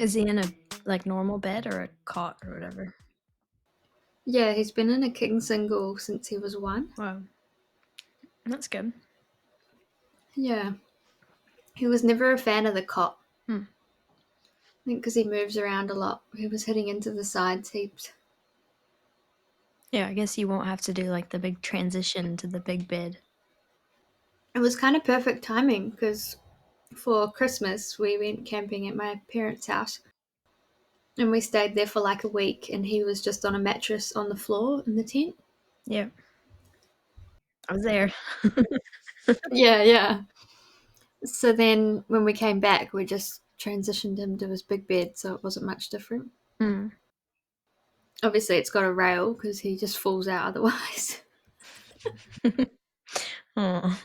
Is he in a normal bed or a cot or whatever? Yeah, he's been in a king single since he was 1. Wow, that's good. Yeah. He was never a fan of the cot. Hmm. I think because he moves around a lot. He was hitting into the sides heaps. Yeah, I guess you won't have to do like the big transition to the big bed. It was kind of perfect timing because for Christmas we went camping at my parents' house and we stayed there for like a week and he was just on a mattress on the floor in the tent. Yeah, I was there. Yeah, yeah. So then when we came back, we just transitioned him to his big bed, so it wasn't much different. Hmm. Obviously, it's got a rail because he just falls out otherwise. Oh.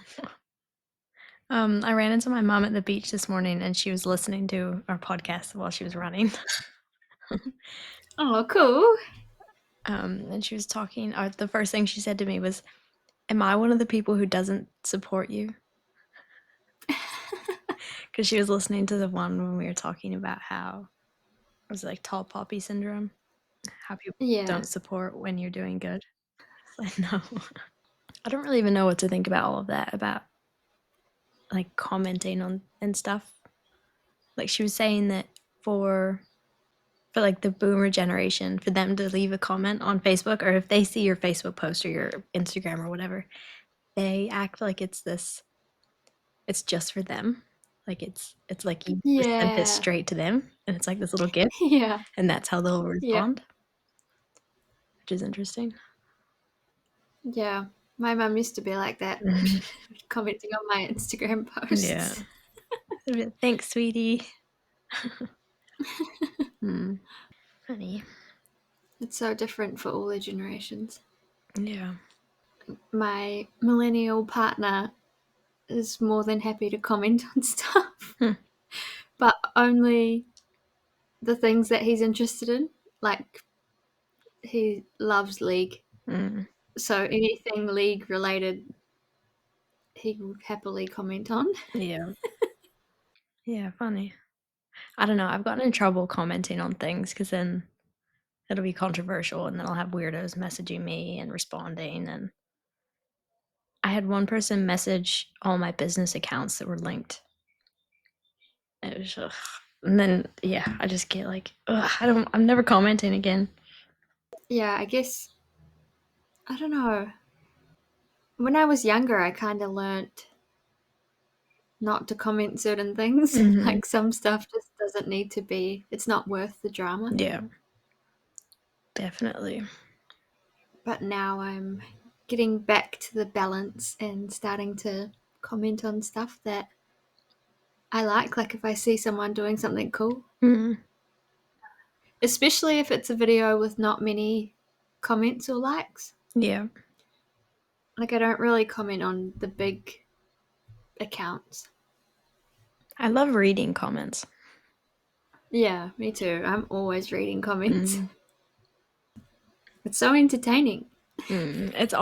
I ran into my mom at the beach this morning and she was listening to our podcast while she was running. Oh, cool. And she was talking, the first thing she said to me was, "Am I one of the people who doesn't support you?" Because she was listening to the one when we were talking about how it was like tall poppy syndrome, how people Yeah. don't support when you're doing good. It's like, no. I don't really even know what to think about all of that, about like commenting on and stuff. Like she was saying that for like the boomer generation, for them to leave a comment on Facebook, or if they see your Facebook post or your Instagram or whatever, they act like it's just for them. Like it's like you just sent this Yeah. straight to them and it's like this little gift Yeah. and that's how they'll Yeah. respond, which is interesting. Yeah. My mum used to be like that, commenting on my Instagram Yeah. posts. Thanks, sweetie. Funny. It's so different for all the generations. Yeah. My millennial partner is more than happy to comment on stuff, Hmm. but only the things that he's interested in. Like, he loves League. Mm. So anything League related, he would happily comment on. Yeah. Yeah, funny. I don't know. I've gotten in trouble commenting on things because then it'll be controversial and then I'll have weirdos messaging me and responding. And I had one person message all my business accounts that were linked. It was, ugh. And then, yeah, I just get like, ugh, I'm never commenting again. Yeah, I guess, I don't know. When I was younger, I kind of learnt not to comment certain things. Mm-hmm. Like, some stuff just doesn't need to be, it's not worth the drama. Yeah, definitely. But now I'm getting back to the balance and starting to comment on stuff that I like if I see someone doing something cool. Mm-hmm. Especially if it's a video with not many comments or likes. Yeah. Like, I don't really comment on the big accounts. I love reading comments. Yeah, me too. I'm always reading comments. Mm. It's so entertaining. It's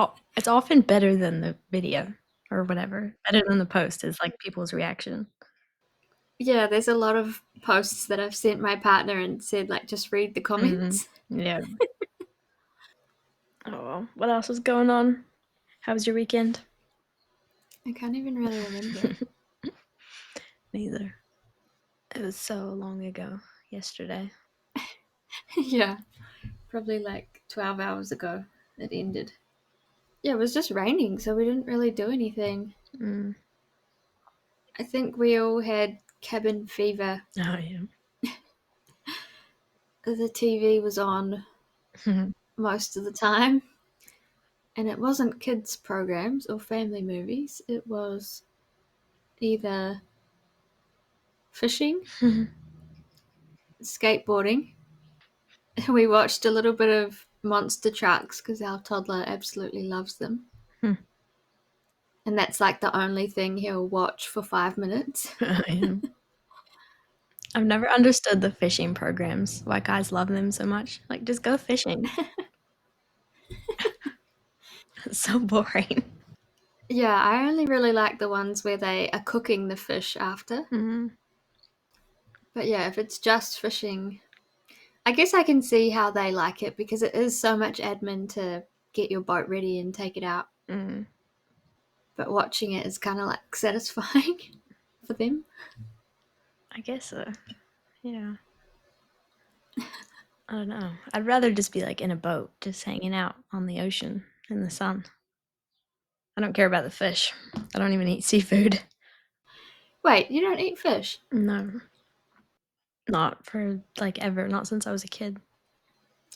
often better than the video or whatever. Better than the post is like people's reaction. Yeah, there's a lot of posts that I've sent my partner and said, like, just read the Mm-hmm. comments. Yeah. Oh well. What else was going on? How was your weekend? I can't even really remember. Neither. It was so long ago. Yesterday. Yeah, probably like 12 hours ago it ended. Yeah, it was just raining, so we didn't really do anything. Mm. I think we all had cabin fever. Oh yeah. The TV was on most of the time, and it wasn't kids' programs or family movies. It was either fishing, skateboarding. We watched a little bit of monster trucks because our toddler absolutely loves them. And that's like the only thing he'll watch for 5 minutes. Yeah. I've never understood the fishing programs. Why guys love them so much. Like, just go fishing. It's so boring. Yeah, I only really like the ones where they are cooking the fish after. Mm-hmm. But yeah, if it's just fishing, I guess I can see how they like it because it is so much admin to get your boat ready and take it out. Mm, But watching it is kind of like satisfying for them. I guess so. Yeah. I don't know. I'd rather just be like in a boat, just hanging out on the ocean in the sun. I don't care about the fish. I don't even eat seafood. Wait, you don't eat fish? No, not for like ever. Not since I was a kid.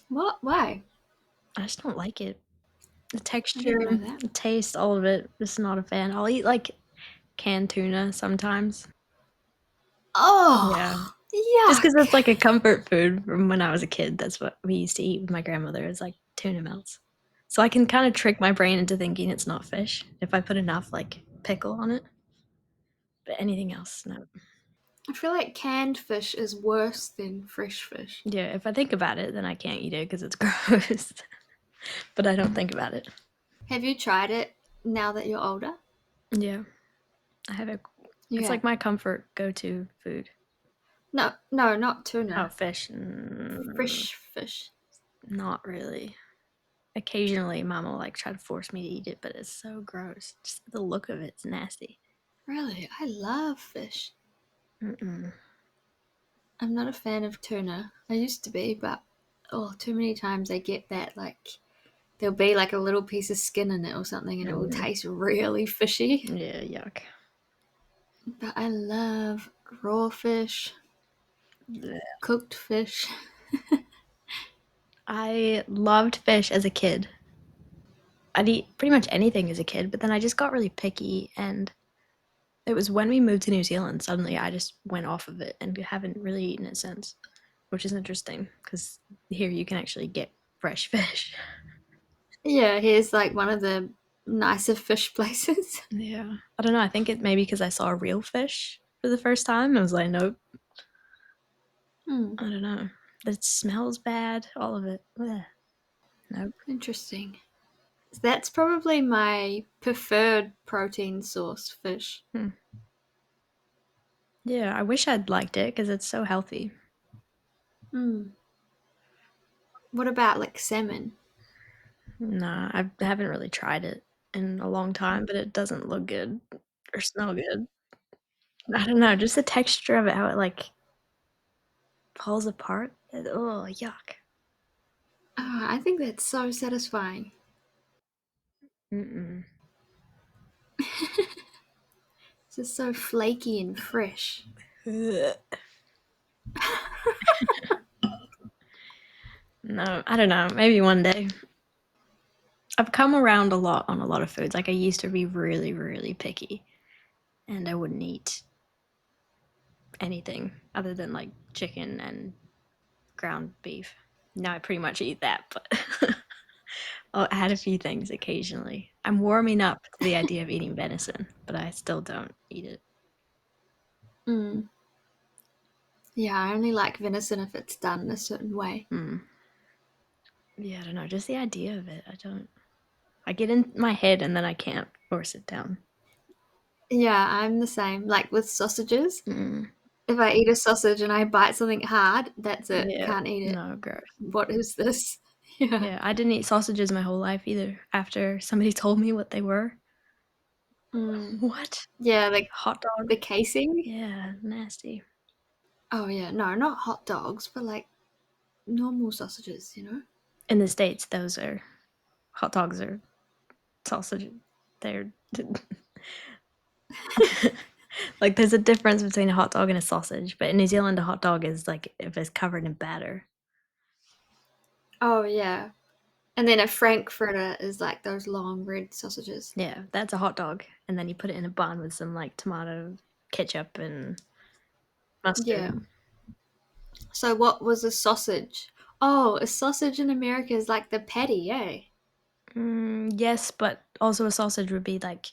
What? Why? I just don't like it. The I texture, didn't know that. the taste, all of it. Just not a fan. I'll eat like canned tuna sometimes. Yeah, Oh, just because yuck. it's like a comfort food from when I was a kid. That's what we used to eat with my grandmother. Is like tuna melts. So I can kind of trick my brain into thinking it's not fish if I put enough like pickle on it. But anything else, no. I feel like canned fish is worse than fresh fish. Yeah, if I think about it, then I can't eat it because it's gross. But I don't think about it. Have you tried it now that you're older? Yeah, I have a. You It's have. like my comfort go-to food. No, no, not Oh, tuna. fish. Fresh fish. Not really. Occasionally, mom will like try to force me to eat it, but it's so gross. Just the look of it's nasty. Really? I love fish. Mm-mm. I'm not a fan of tuna. I used to be, but oh, too many times I get that like there'll be like a little piece of skin in it or something and it will Mm. taste really fishy. Yeah, yuck. But I love raw fish, Blech. cooked fish. I loved fish as a kid. I'd eat pretty much anything as a kid, but then I just got really picky, and it was when we moved to New Zealand, suddenly I just went off of it and haven't really eaten it since, which is interesting because here you can actually get fresh fish. Yeah, here's like one of the nicer fish places. Yeah. I don't know. I think it maybe because I saw a real fish for the first time. I was like, nope. Hmm, I don't know. It smells bad. All of it. Blech. Nope. interesting. That's probably my preferred protein source, fish. Hmm. Yeah, I wish I'd liked it because it's so healthy. Hmm. What about like salmon? Nah, I haven't really tried it in a long time, but it doesn't look good or smell good. I don't know. Just the texture of it, how it like falls apart. Oh, yuck. Ah, I think that's so satisfying. Mm-mm. It's just so flaky and fresh. Ugh. No, I don't know. Maybe one day. I've come around a lot on a lot of foods. Like I used to be really, really picky, and I wouldn't eat anything other than like chicken and ground beef. Now I pretty much eat that, but I'll add a few things occasionally. I'm warming up to the idea of eating venison, but I still don't eat it. Mm. Yeah, I only like venison if it's done a certain way. Mm. Yeah, I don't know. Just the idea of it. I don't. I get in my head and then I can't force it down. Yeah, I'm the same. Like with sausages, Mm. if I eat a sausage and I bite something hard, that's it. Yeah. Can't eat it. No, gross. What is this? Yeah. Yeah, I didn't eat sausages my whole life either. After somebody told me what they were. Mm. What? Yeah, like Hot dog? the casing. Yeah, nasty. Oh yeah, no, not hot dogs, but like normal sausages, you know? In the States, those are hot dogs or sausage. They're like there's a difference between a hot dog and a sausage, but in New Zealand, a hot dog is like if it's covered in batter. Oh yeah. And then a frankfurter is like those long red sausages. Yeah, that's a hot dog, and then you put it in a bun with some like tomato ketchup and Yeah. mustard. So what was a sausage? Oh, a sausage in America is like the patty, eh? Yes, but also a sausage would be like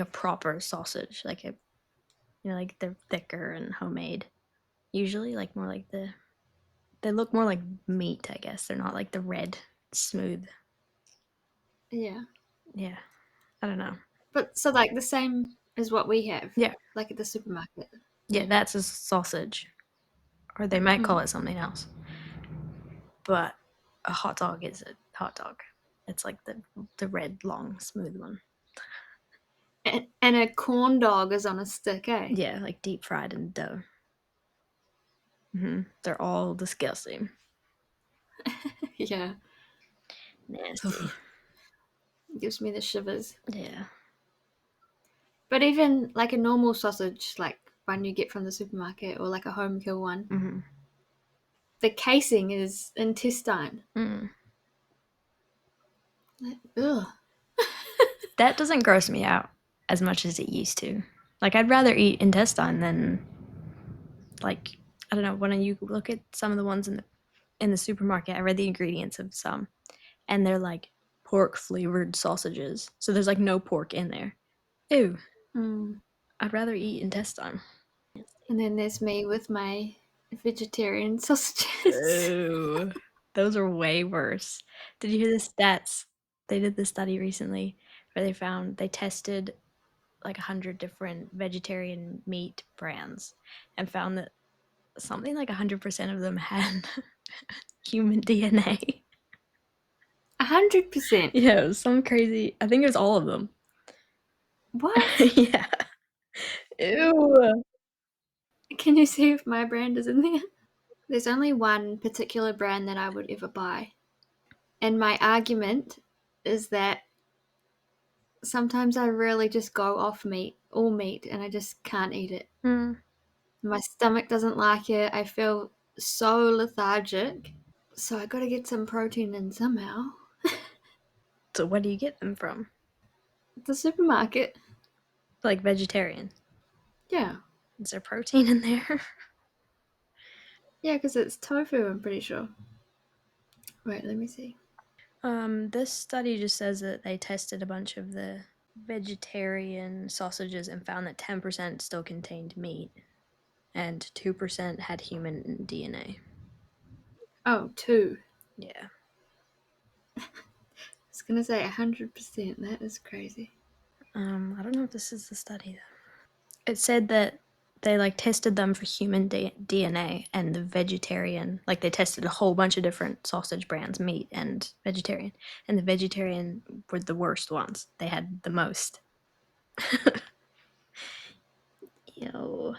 a proper sausage, like a like they're thicker and homemade. Usually, like more like they look more like meat, I guess. They're not like the red, smooth. Yeah. Yeah, I don't know. But so like the same as what we have, Yeah, like at the supermarket. yeah, Yeah. that's a sausage. or they might call it something else. But a hot dog is a hot dog. It's like the red, long, smooth one. And a corn dog is on a stick, eh? Yeah, like deep fried in dough. They're all disgusting. Yeah. Nasty. Gives me the shivers. Yeah. But even like a normal sausage, like one you get from the supermarket or like a home kill one, the casing is intestine. Like, ugh. That doesn't gross me out as much as it used to. Like, I'd rather eat intestine than, like, I don't know, when you look at some of the ones in the supermarket, I read the ingredients of some, and they're like pork flavored sausages. So there's like no pork in there. Ew. Mm. I'd rather eat intestine. And then there's me with my vegetarian sausages. Ew. Those are way worse. Did you hear the stats? They did this study recently where they tested like 100 different vegetarian meat brands and found that something like 100% of them had human DNA. 100%. Yeah, it was some crazy. I think it was all of them. What? Yeah. Ew. Can you see if my brand is in there? There's only one particular brand that I would ever buy. And my argument is that sometimes I really just go off meat, all meat, and I just can't eat it. Mm. My stomach doesn't like it. I feel so lethargic. So I gotta get some protein in somehow. So, where do you get them from? The supermarket. Like vegetarian. Yeah. Is there protein in there? Yeah, because it's tofu, I'm pretty sure. Wait, let me see. This study just says that they tested a bunch of the vegetarian sausages and found that 10% still contained meat and 2% had human DNA. Oh, two. Yeah. I was gonna say 100%. That is crazy. I don't know if this is the study though. It said that they like tested them for human DNA and the vegetarian, like they tested a whole bunch of different sausage brands, meat and vegetarian, and the vegetarian were the worst ones. They had the most. Ew.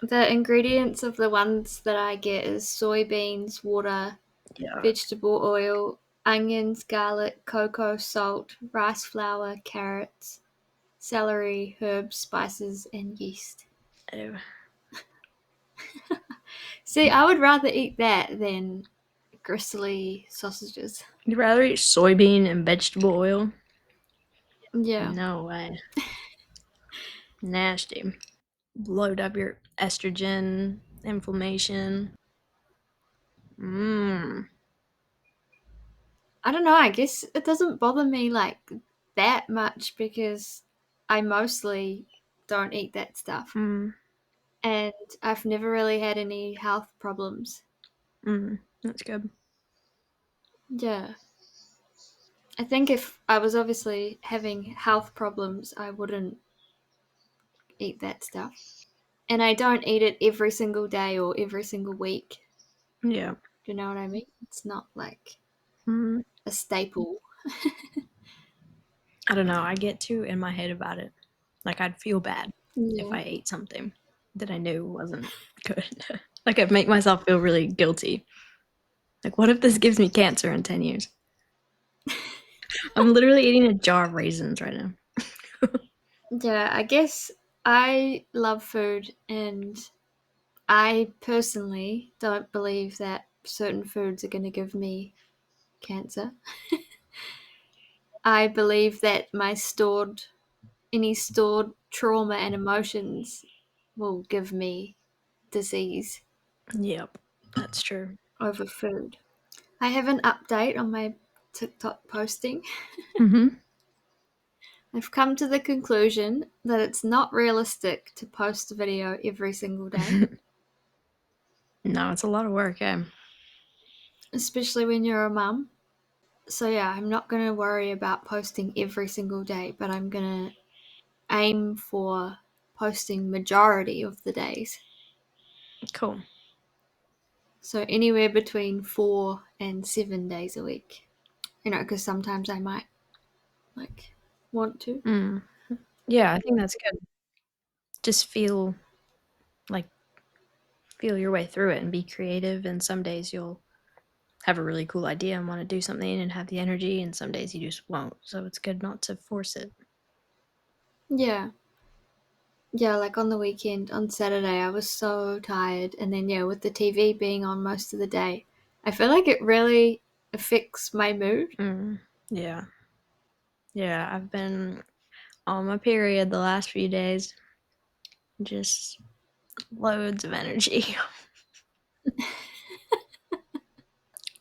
The ingredients of the ones that I get is soybeans, water, Yeah. vegetable oil, onions, garlic, cocoa, salt, rice flour, carrots, celery, herbs, spices, and yeast. Ew. See, I would rather eat that than gristly sausages. You'd rather eat soybean and vegetable oil? Yeah. No way. Nasty. Load up your estrogen, inflammation. Mmm. I don't know, I guess it doesn't bother me like that much because I mostly don't eat that stuff. Mm. And I've never really had any health problems. Mm. That's good. Yeah. I think if I was obviously having health problems, I wouldn't eat that stuff. And I don't eat it every single day or every single week. Yeah. Do you know what I mean? It's not like Mm. a staple. I don't know. I get too in my head about it. Like, I'd feel bad if Yeah. I ate something that I knew wasn't good. Like, I'd make myself feel really guilty. Like, what if this gives me cancer in 10 years? I'm literally eating a jar of raisins right now. Yeah, I guess I love food and I personally don't believe that certain foods are going to give me cancer. I believe that any stored trauma and emotions will give me disease Yep, that's true. over food. I have an update on my TikTok posting. Mm-hmm. I've come to the conclusion that it's not realistic to post a video every single day, No, it's a lot of work, eh? especially when you're a mum. So, yeah, I'm not going to worry about posting every single day, but I'm going to aim for posting majority of the days. Cool. So anywhere between 4 and 7 days a week. Because sometimes I might like want to. Mm. Yeah, I think that's good. Just like feel your way through it and be creative, and some days you'll have a really cool idea and want to do something and have the energy, and some days you just won't. So it's good not to force it. Yeah. Yeah, like on the weekend, on Saturday, I was so tired. And then, yeah, with the TV being on most of the day, I feel like it really affects my mood. Mm. Yeah. Yeah, I've been on my period the last few days. Just loads of energy.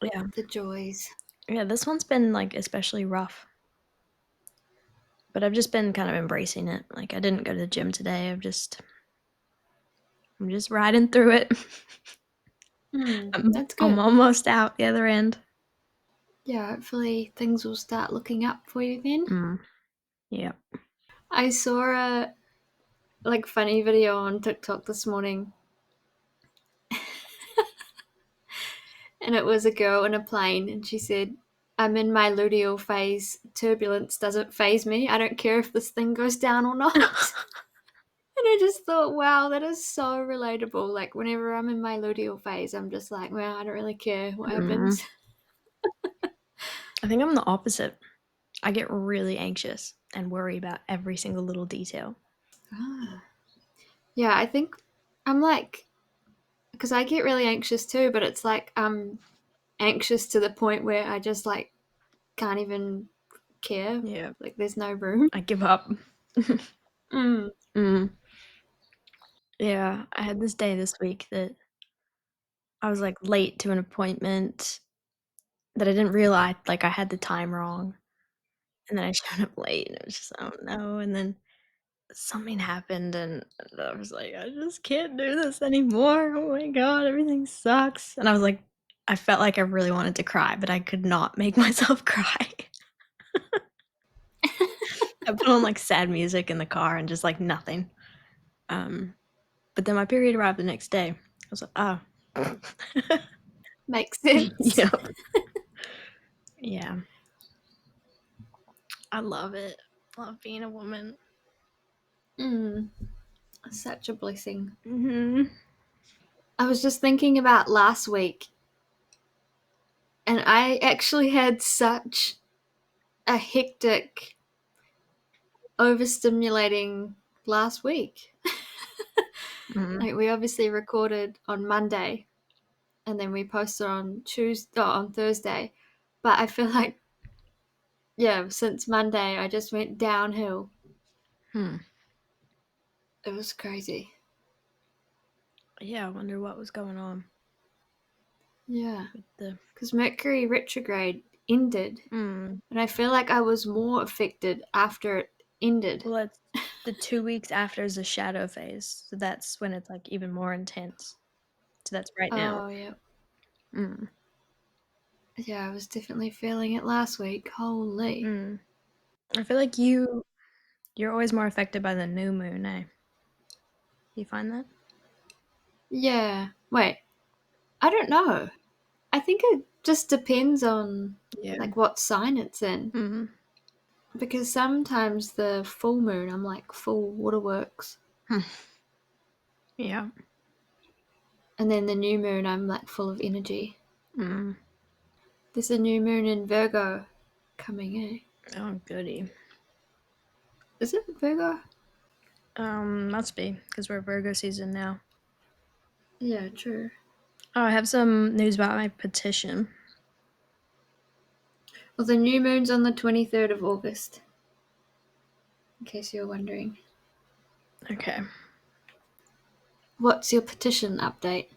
Yeah. The joys. Yeah, this one's been like especially rough. But I've just been kind of embracing it. Like I didn't go to the gym today. I'm just riding through it. I'm That's I'm good. almost out the other end. Yeah, hopefully things will start looking up for you then. Mm. Yeah. I saw a funny video on TikTok this morning, and it was a girl in a plane, and she said, "I'm in my luteal phase. Turbulence doesn't phase me. I don't care if this thing goes down or not." And I just thought, wow, that is so relatable. Like, whenever I'm in my luteal phase, I'm just like, well, I don't really care what Mm. happens. I think I'm the opposite. I get really anxious and worry about every single little detail. Ah. Yeah, I think I'm like, because I get really anxious too, but it's like I'm anxious to the point where I just like can't even care. Yeah. Like, there's no room. I give up. Mm. Mm. Yeah. I had this day this week that I was like late to an appointment that I didn't realize like I had the time wrong. And then I showed up late and it was just, oh no. And then something happened and I was like, I just can't do this anymore. Oh my god, everything sucks. And I was like, I felt like I really wanted to cry, but I could not make myself cry. I put on like sad music in the car and just like nothing. Um, but then my period arrived the next day. I was like, oh. Makes sense. Yep. Yeah. I love it. Love being a woman. Mm. Such a blessing. Hmm. I was just thinking about last week, and I actually had such a hectic, overstimulating last week. Hmm. Like, we obviously recorded on Monday, and then we posted on on Thursday. But I feel like, yeah, since Monday, I just went downhill. Hmm. It was crazy. Yeah, I wonder what was going on Yeah, with the. because Mercury retrograde ended, Hmm. and I feel like I was more affected after it ended. Well, it's the 2 weeks after is the shadow phase, so that's when it's like even more intense. So that's right now. Oh, yeah. Mm. Yeah, I was definitely feeling it last week. Holy. Mm. I feel like you're always more affected by the new moon, eh? Do you find that? Yeah. Wait, I don't know. I think it just depends on Yeah. like what sign it's in. Mm. Because sometimes the full moon, I'm like full waterworks. Yeah. And then the new moon, I'm like full of energy. Mm. There's a new moon in Virgo coming, eh? Oh, goody. Is it Virgo? Must be because we're Virgo season now. Yeah, true. Oh, I have some news about my petition. Well, the new moon's on the 23rd of August, in case you're wondering. Okay. What's your petition update?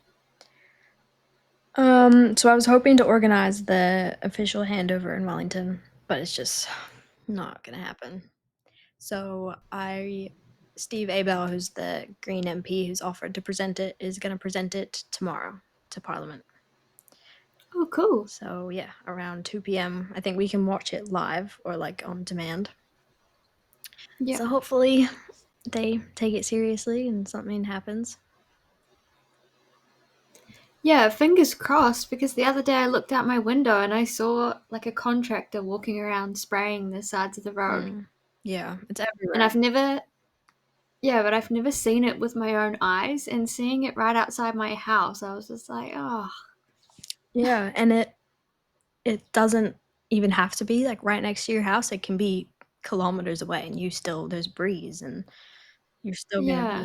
So I was hoping to organize the official handover in Wellington, but it's just not gonna happen. So Steve Abel, who's the Green MP who's offered to present it, is gonna present it tomorrow to Parliament. Oh, cool. So yeah, around 2 p.m. I think we can watch it live or like on demand. Yeah. So hopefully they take it seriously and something happens. Yeah, fingers crossed, because the other day I looked out my window and I saw like a contractor walking around spraying the sides of the road. Mm. Yeah, it's And everywhere. I've never, yeah, but I've never seen it with my own eyes. And seeing it right outside my house, I was just like, oh, Yeah, and it doesn't even have to be like right next to your house. It can be kilometers away, and you still there's breeze, and you're still gonna yeah.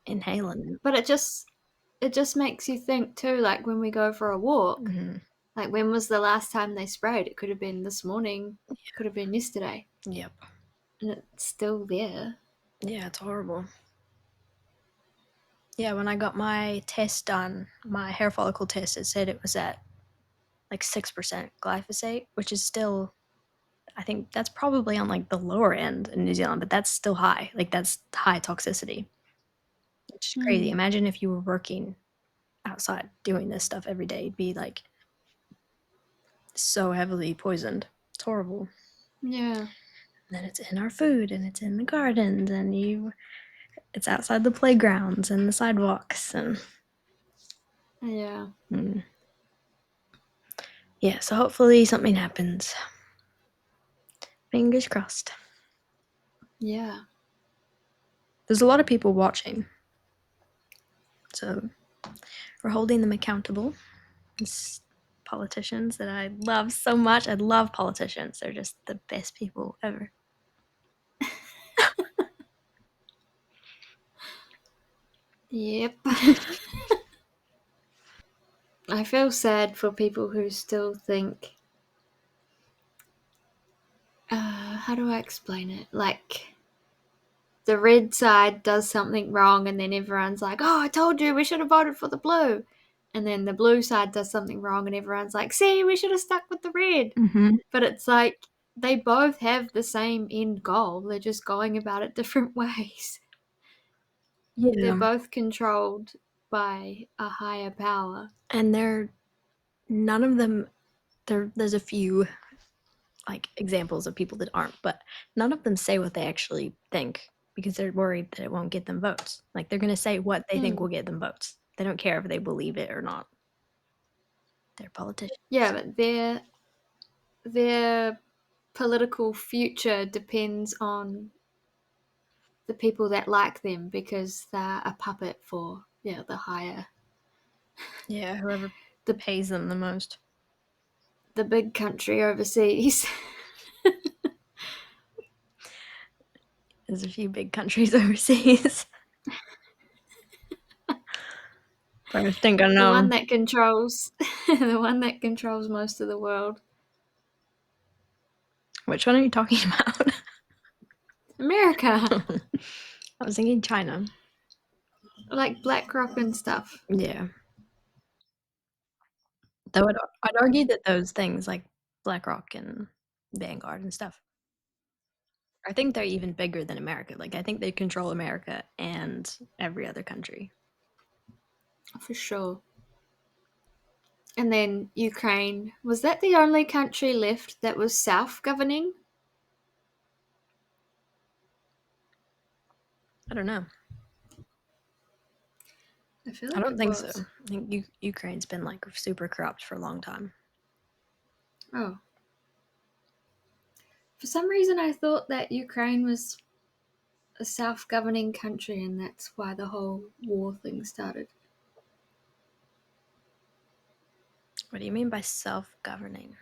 be inhaling it. But it just makes you think too, like when we go for a walk, Mhm. like when was the last time they sprayed? It could have been this morning, could have been yesterday, Yep. and it's still there. Yeah, it's horrible. Yeah, when I got my test done, my hair follicle test, it said it was at like 6% glyphosate, which is still, I think that's probably on like the lower end in New Zealand, but that's still high. Like that's high toxicity, which is crazy. Hmm. Imagine if you were working outside doing this stuff every day, it'd be like so heavily poisoned. It's horrible. Yeah. And then it's in our food and it's in the gardens and it's outside the playgrounds and the sidewalks and Yeah. mm. Yeah, so hopefully something happens. Fingers crossed. Yeah. There's a lot of people watching, so we're holding them accountable. It's politicians that I love so much. I love politicians. They're just the best people ever. Yep. I feel sad for people who still think, how do I explain it? Like, the red side does something wrong, and then everyone's like, oh, I told you we should have voted for the blue. And then the blue side does something wrong, and everyone's like, see, we should have stuck with the red. Mm-hmm. But it's like they both have the same end goal, they're just going about it different ways. They're Yeah, both controlled by a higher power. and they're none of them. There's a few like examples of people that aren't, but none of them say what they actually think because they're worried that it won't get them votes. Like they're going to say what they think Mm. will get them votes. They don't care if they believe it or not. They're Yeah, politicians. but their political future depends on the people that like them, because they're a puppet for, yeah, the higher, Yeah, whoever the pays them the most. the big country overseas. There's a few big countries overseas. But I think I The one know. that controls the one that controls most of the world. Which one are you talking about? America. I was thinking China. Like BlackRock and stuff. Yeah. Though I'd argue that those things like BlackRock and Vanguard and stuff, I think they're even bigger than America. Like I think they control America and every other country. For sure. And then Ukraine. Was that the only country left that was self governing? I don't know. I feel I like don't it think so. was. I think Ukraine's been like super corrupt for a long time. Oh. For some reason, I thought that Ukraine was a self governing country, and that's why the whole war thing started. What do you mean by self-governing?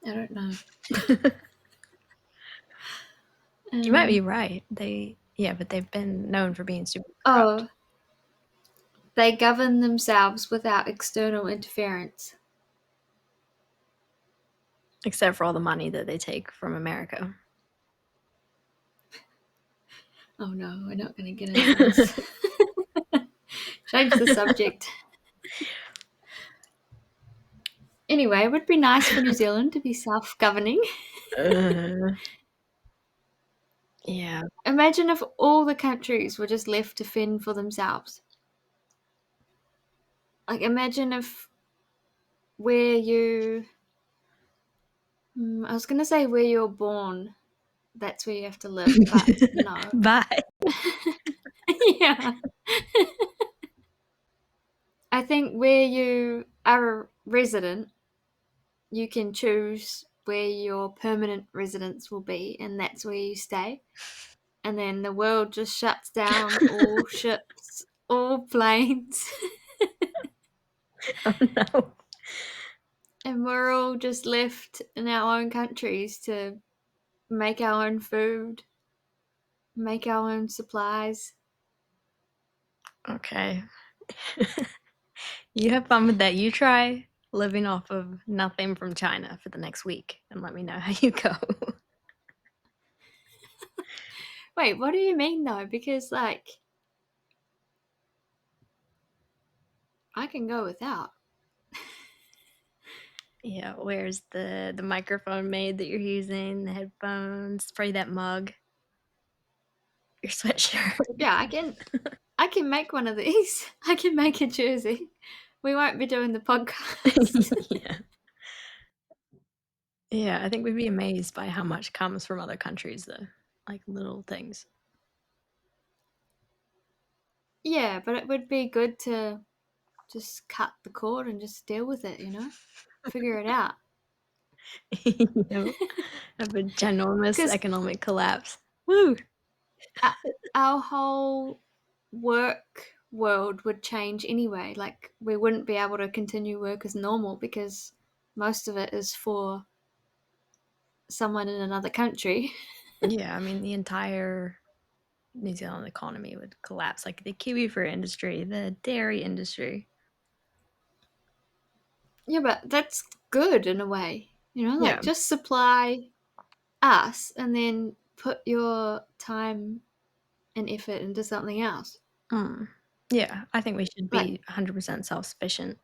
I don't know. You might be Um, right. But they've been known for being super corrupt. oh, they govern themselves without external interference. Except for all the money that they take from America. Oh no, we're not going to get into this. Change the subject. Anyway, it would be nice for New Zealand to be self governing. uh, yeah. Imagine if all the countries were just left to fend for themselves. Like, imagine if where you. I was going to say where you're born, that's where you have to live, but no. Bye. Yeah. I think where you are a resident, you can choose where your permanent residence will be, and that's where you stay. And then the world just shuts down all ships, all planes, Oh no. and we're all just left in our own countries to make our own food, make our own supplies. Okay. You have fun with that. You try living off of nothing from China for the next week and let me know how you go. Wait, what do you mean though? Because, like, I can go without. Yeah, where's the microphone made that you're using, the headphones, probably that mug, your sweatshirt. Yeah, I can make one of these. I can make a jersey. We won't be doing the podcast. Yeah. Yeah, I think we'd be amazed by how much comes from other countries though. Like little things. Yeah, but it would be good to just cut the cord and just deal with it, you know? Figure it out. You know, of a ginormous Because economic collapse. Woo! our whole work world would change anyway. Like, we wouldn't be able to continue work as normal because most of it is for someone in another country. Yeah, I mean the entire New Zealand economy would collapse. Like the kiwi fruit industry, the dairy industry. Yeah, but that's good in a way. You know, Yeah. like, just supply us and then put your time and effort into something else. Mm. Yeah, I think we should Like, be 100% self-sufficient,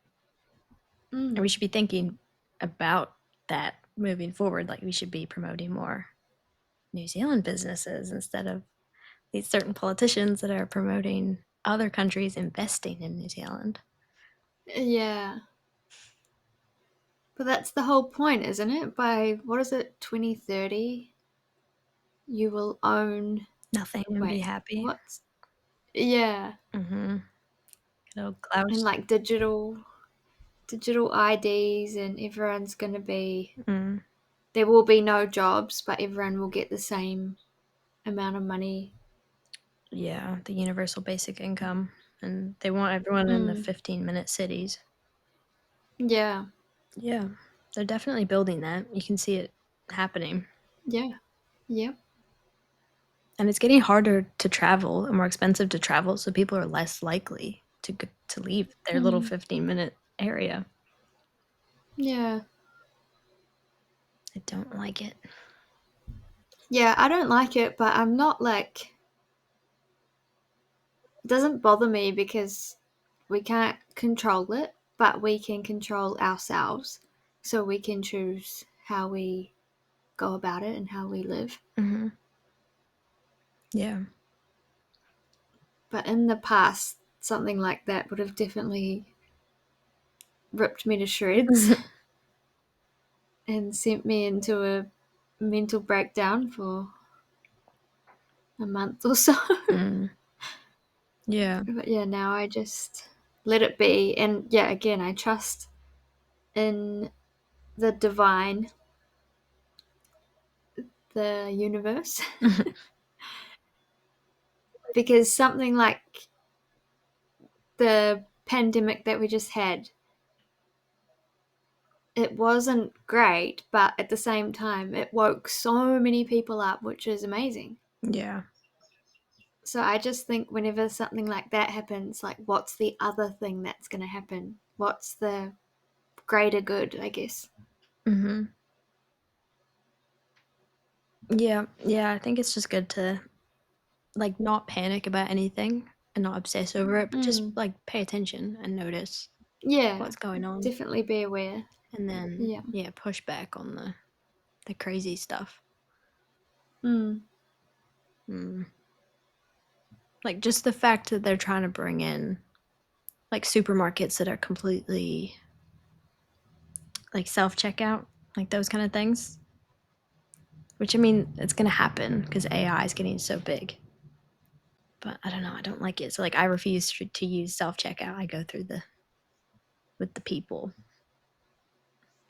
and we mm, should be thinking about that moving forward. Like we should be promoting more New Zealand businesses instead of these certain politicians that are promoting other countries investing in New Zealand. yeah. But that's the whole point, isn't it? By, what is it, 2030, you will own. Nothing and be Wait, happy. what's. Yeah. Mm-hmm. Good old And, Klaus. like, digital IDs, and everyone's going to be. Mm. There will be no jobs, but everyone will get the same amount of money. Yeah, the universal basic income, and they want everyone in the Mm, 15-minute cities. yeah. Yeah, they're definitely building that. You can see it happening. Yeah. Yep. And it's getting harder to travel and more expensive to travel, so people are less likely to leave their little Mm, 15-minute area. yeah. I don't like it. Yeah, I don't like it, but I'm not like. It doesn't bother me because we can't control it, but we can control ourselves. So we can choose how we go about it and how we live. Mhm. Yeah. But in the past, something like that would have definitely ripped me to shreds and sent me into a mental breakdown for a month or so. Mm. Yeah. But yeah, now I just let it be. And yeah, again, I trust in the divine, the universe, because something like the pandemic that we just had, it wasn't great, but at the same time, it woke so many people up, which is amazing. Yeah. So I just think whenever something like that happens, like, what's the other thing that's going to happen? What's the greater good, I guess? Mhm. Yeah. Yeah, I think it's just good to, like, not panic about anything and not obsess over it, but just, Mm. like, pay attention and notice Yeah, what's going on, definitely be aware. and then, Yeah. yeah, push back on the crazy stuff. Mm. Mm. Like, just the fact that they're trying to bring in, like, supermarkets that are completely, like, self-checkout, like, those kinda things, which, I mean, it's gonna happen because AI is getting so big. But I don't know, I don't like it. So, like, I refuse to use self-checkout. I go through with the people.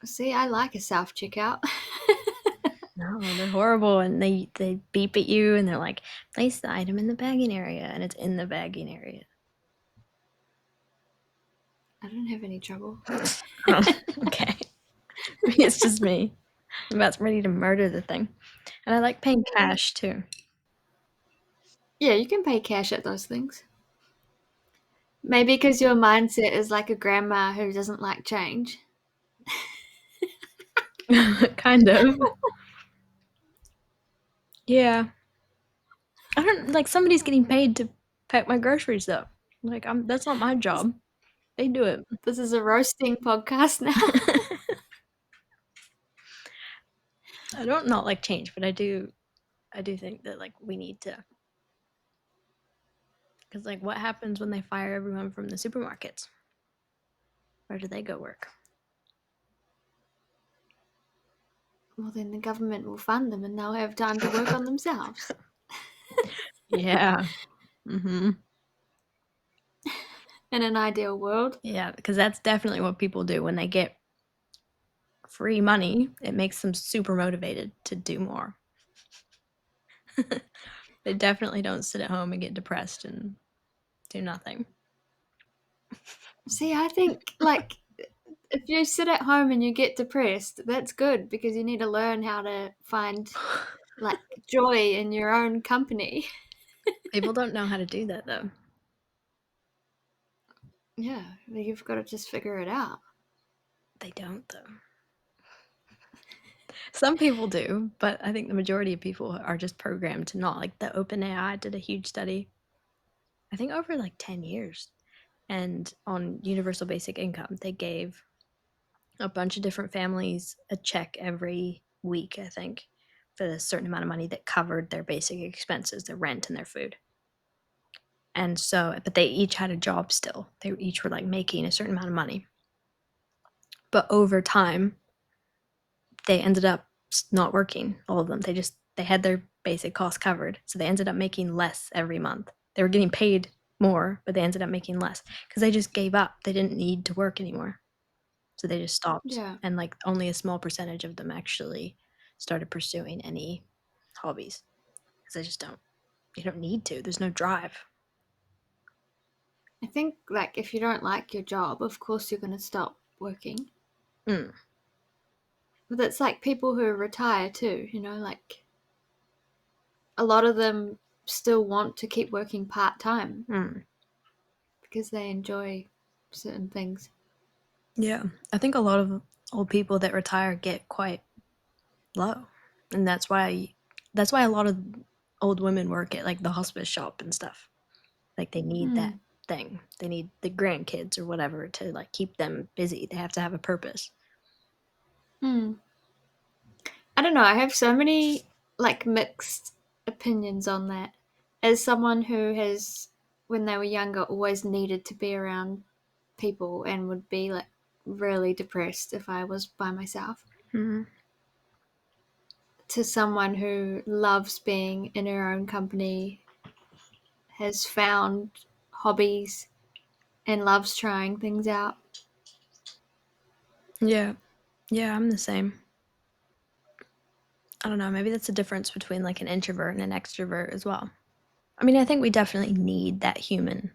See, I like a self checkout. No, they're horrible, and they beep at you, and they're like, place the item in the bagging area, and it's in the bagging area. I don't have any trouble. Oh, okay. Maybe it's just me. I'm about ready to murder the thing. And I like paying cash too. Yeah, you can pay cash at those things. Maybe because your mindset is like a grandma who doesn't like change. Kind of. Yeah. I don't like somebody's getting paid to pack my groceries though. Like I'm that's not my job. They do it. This is a roasting podcast now. I don't not like change, but I do think that like we need to because like what happens when they fire everyone from the supermarkets? Where do they go work? Well, then the government will fund them and they'll have time to work on themselves. Yeah. Mm-hmm. In an ideal world. Yeah, because that's definitely what people do when they get free money. It makes them super motivated to do more. They definitely don't sit at home and get depressed and do nothing. See, I think like if you sit at home and you get depressed, that's good because you need to learn how to find like joy in your own company. People don't know how to do that though. Yeah, you've got to just figure it out. They don't though. Some people do, but I think the majority of people are just programmed to not. Like the OpenAI did a huge study, I think over like 10 years, and on universal basic income, they gave a bunch of different families a check every week, I think, for a certain amount of money that covered their basic expenses, their rent and their food. And so, but they each had a job still. They each were like making a certain amount of money. But over time, they ended up not working, all of them. They had their basic costs covered. So they ended up making less every month. They were getting paid more, but they ended up making less because they just gave up. They didn't need to work anymore. So they just stopped. Yeah. And like only a small percentage of them actually started pursuing any hobbies because they just don't, you don't need to. There's no drive. I think like if you don't like your job, of course you're going to stop working. Mm, But that's like people who retire too, like a lot of them still want to keep working part time mm. because they enjoy certain things. Yeah. I think a lot of old people that retire get quite low. And that's why a lot of old women work at like the hospice shop and stuff. Like they need that Hmm. thing. They need the grandkids or whatever to like keep them busy. They have to have a purpose. Hmm. I don't know. I have so many like mixed opinions on that. As someone who has, when they were younger, always needed to be around people and would be like really depressed if I was by myself, Mm-hmm. to someone who loves being in her own company, has found hobbies, and loves trying things out. Yeah. Yeah, I'm the same. I don't know, maybe that's a difference between like an introvert and an extrovert as well. I mean, I think we definitely need that human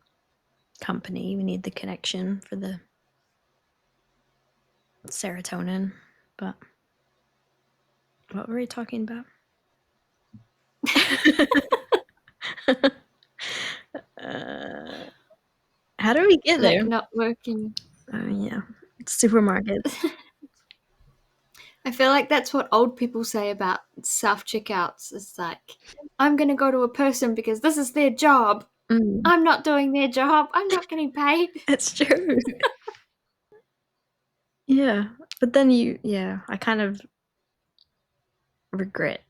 company. We need the connection for the serotonin. But what were we talking about? uh, how do we get Like there? not working. Yeah, supermarkets. I feel like that's what old people say about self checkouts. It's like, I'm going to go to a person because this is their job. Mm, I'm not doing their job. I'm not getting paid. it's true. Yeah, but then yeah, I kind of regret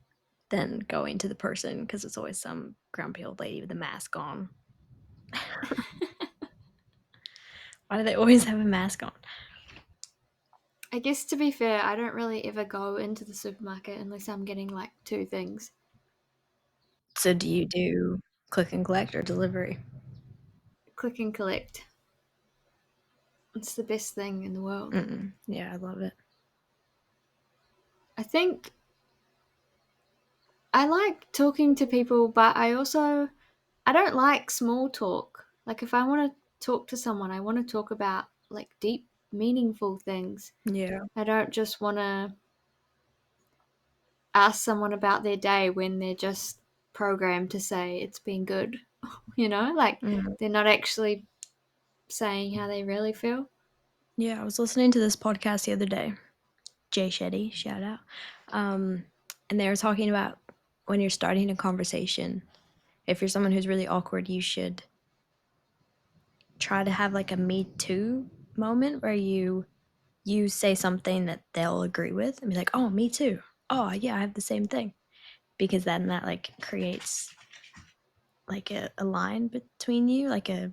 then going to the person because it's always some grumpy old lady with a mask on. Why do they always have a mask on? I guess to be fair, I don't really ever go into the supermarket unless I'm getting like two things. So do you do click and collect or delivery? Click and collect. It's the best thing in the world. Yeah, I love it. I think I like talking to people, but I don't like small talk. Like if I want to talk to someone, I want to talk about like deep, meaningful things. Yeah. I don't just want to ask someone about their day when they're just programmed to say it's been good. Like Mm. they're not actually saying how they really feel. Yeah, I was listening to this podcast the other day. Jay Shetty, shout out. And they were talking about when you're starting a conversation, if you're someone who's really awkward, you should try to have like a me too moment where you say something that they'll agree with and be like, "Oh, me too. Oh, yeah, I have the same thing." Because then that like creates like a line between you, like a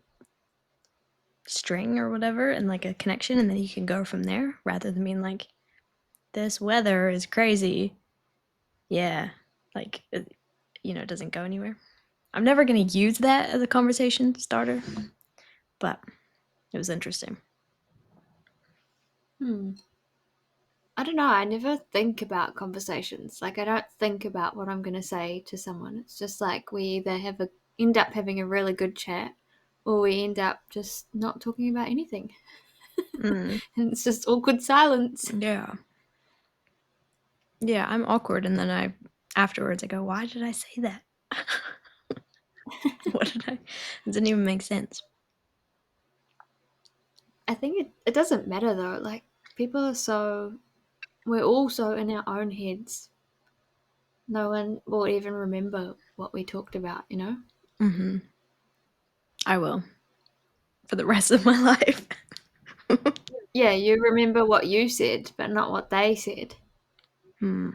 string or whatever, and like a connection, and then you can go from there rather than being like, "This weather is crazy." Yeah, like it doesn't go anywhere. I'm never going to use that as a conversation starter, but it was interesting. Hmm. I don't know. I never think about conversations. Like I don't think about what I'm going to say to someone. It's just like we either end up having a really good chat, or we end up just not talking about anything, Mm, and it's just awkward silence. yeah. Yeah, I'm awkward, and then afterwards I go, "Why did I say that? What did I? It didn't even make sense." I think it doesn't matter though. Like people are so we're all so in our own heads. No one will even remember what we talked about. Hmm. I will for the rest of my life. Yeah, you remember what you said, but not what they said. Hmm.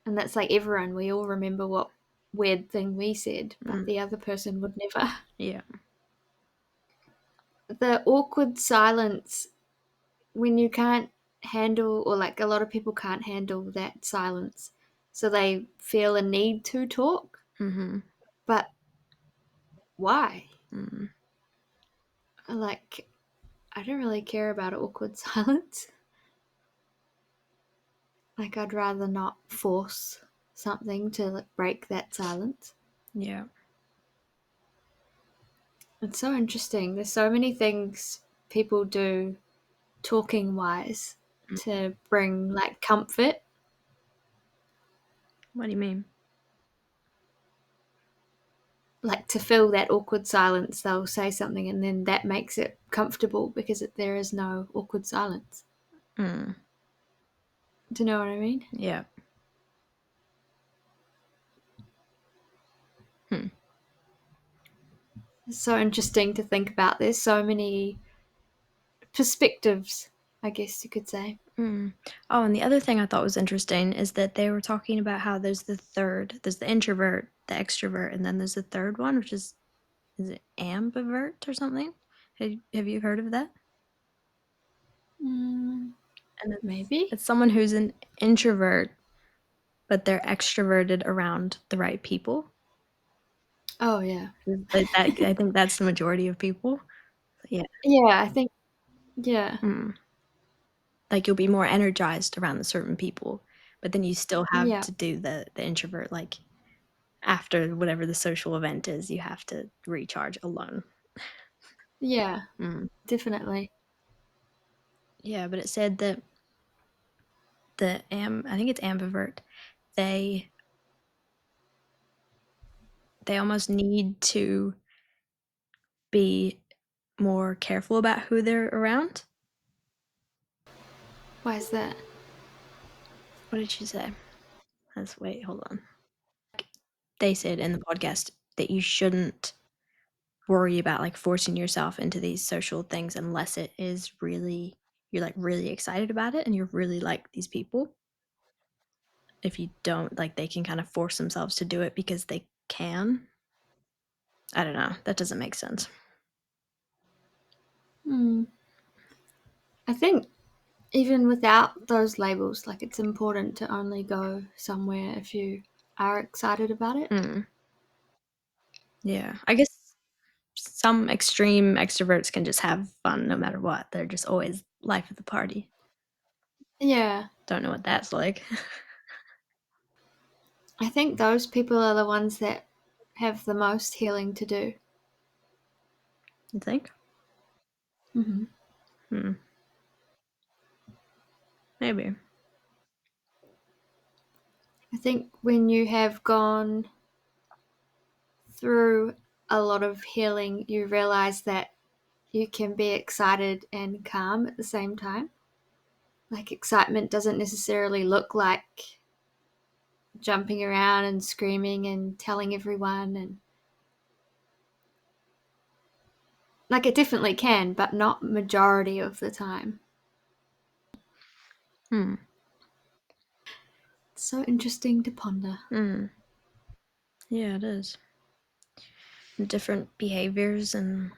And that's like everyone. We all remember what weird thing we said, but Mm, the other person would never. yeah. The awkward silence when you can't handle, or like a lot of people can't handle that silence. So they feel a need to talk. Hmm. But why? Mm, Like, I don't really care about awkward silence. Like, I'd rather not force something to like break that silence. yeah. It's so interesting. There's so many things people do talking wise Mm. to bring like comfort. What do you mean? Like to fill that awkward silence, they'll say something and then that makes it comfortable because there is no awkward silence. Mm, Do you know what I mean? yeah. Hmm. It's so interesting to think about. There's so many perspectives, I guess you could say. Mm. Oh, and the other thing I thought was interesting is that they were talking about how there's the introvert, the extrovert, and then there's the third one, which is it ambivert or something? Have you heard of that? Mm, And maybe. it's someone who's an introvert, but they're extroverted around the right people. Oh yeah. I think that's the majority of people. Yeah. Yeah, I think yeah. Mm. Like you'll be more energized around the certain people, but then you still have Yeah. to do the introvert like after whatever the social event is, you have to recharge alone. Yeah, Mm. definitely. Yeah, but it said that I think it's ambivert. They they almost need to be more careful about who they're around. Why is that? What did she say? Let's wait, hold on. They said in the podcast that you shouldn't worry about like forcing yourself into these social things unless it is really you're like really excited about it and you're really like these people. If you don't, like they can kind of force themselves to do it because they can. I don't know. That doesn't make sense. Hmm. I think even without those labels, like it's important to only go somewhere if you are excited about it. Mm, yeah. I guess some extreme extroverts can just have fun no matter what. They're just always life of the party. Yeah. Don't know what that's like. I think those people are the ones that have the most healing to do. You think? Mm-hmm. Hmm. Maybe. I think when you have gone through a lot of healing, you realize that you can be excited and calm at the same time. Like, excitement doesn't necessarily look like jumping around and screaming and telling everyone, and like, it definitely can, but not majority of the time. Hmm. It's so interesting to ponder. Hmm. Yeah, it is. Different behaviors and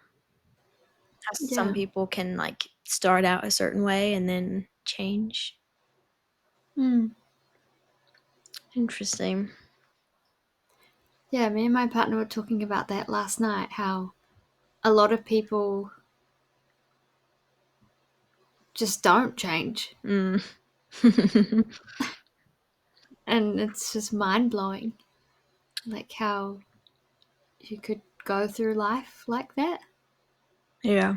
how some Yeah. people can like start out a certain way and then change. Mm. Interesting. Yeah, me and my partner were talking about that last night, how a lot of people just don't change. Mm. And it's just mind blowing, like how you could go through life like that. Yeah.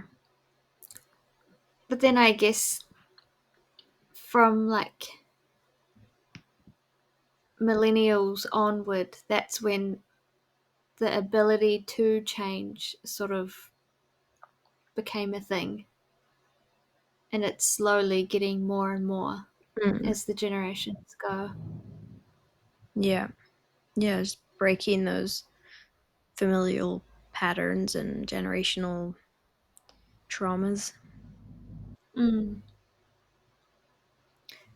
But then I guess from like millennials onward, that's when the ability to change sort of became a thing. And it's slowly getting more and more Mm. as the generations go. Yeah. Yeah, just breaking those familial patterns and generational traumas. Mm.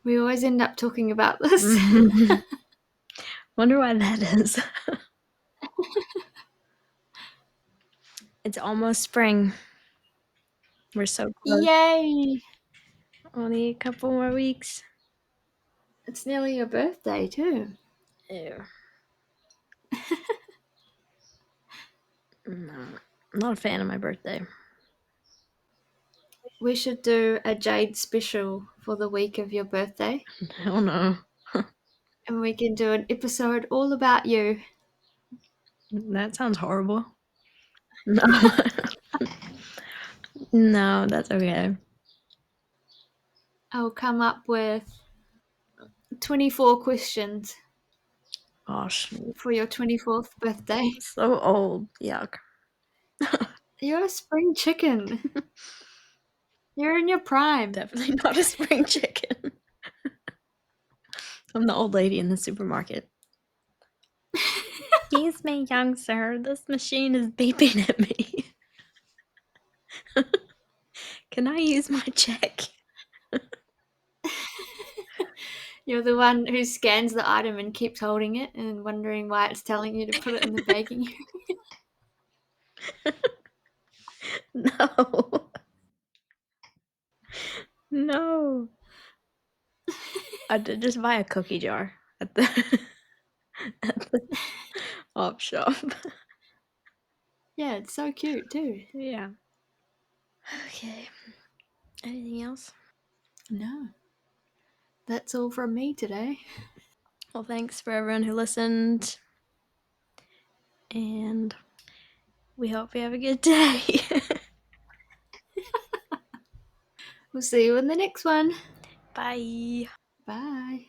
We always end up talking about this. Mhm. Wonder why that is. It's almost spring. We're so close. Yay! Only a couple more weeks. It's nearly your birthday, too. Ew. No, I'm not a fan of my birthday. We should do a Jade special for the week of your birthday, Hell no. and we can do an episode all about you. That sounds horrible. No. No, that's okay. I'll come up with 24 questions Gosh, for your 24th birthday. so old. Yuck. You're a spring chicken. You're in your prime. Definitely not a spring chicken. I'm the old lady in the supermarket. Excuse me, young sir. This machine is beeping at me. Can I use my check? You're the one who scans the item and keeps holding it and wondering why it's telling you to put it in the bagging. No. No. I did just buy a cookie jar at the at the op shop. Yeah, it's so cute too. Yeah. Okay. Anything else? No, that's all from me today. Well, thanks for everyone who listened, and we hope you have a good day. We'll see you in the next one. Bye. Bye.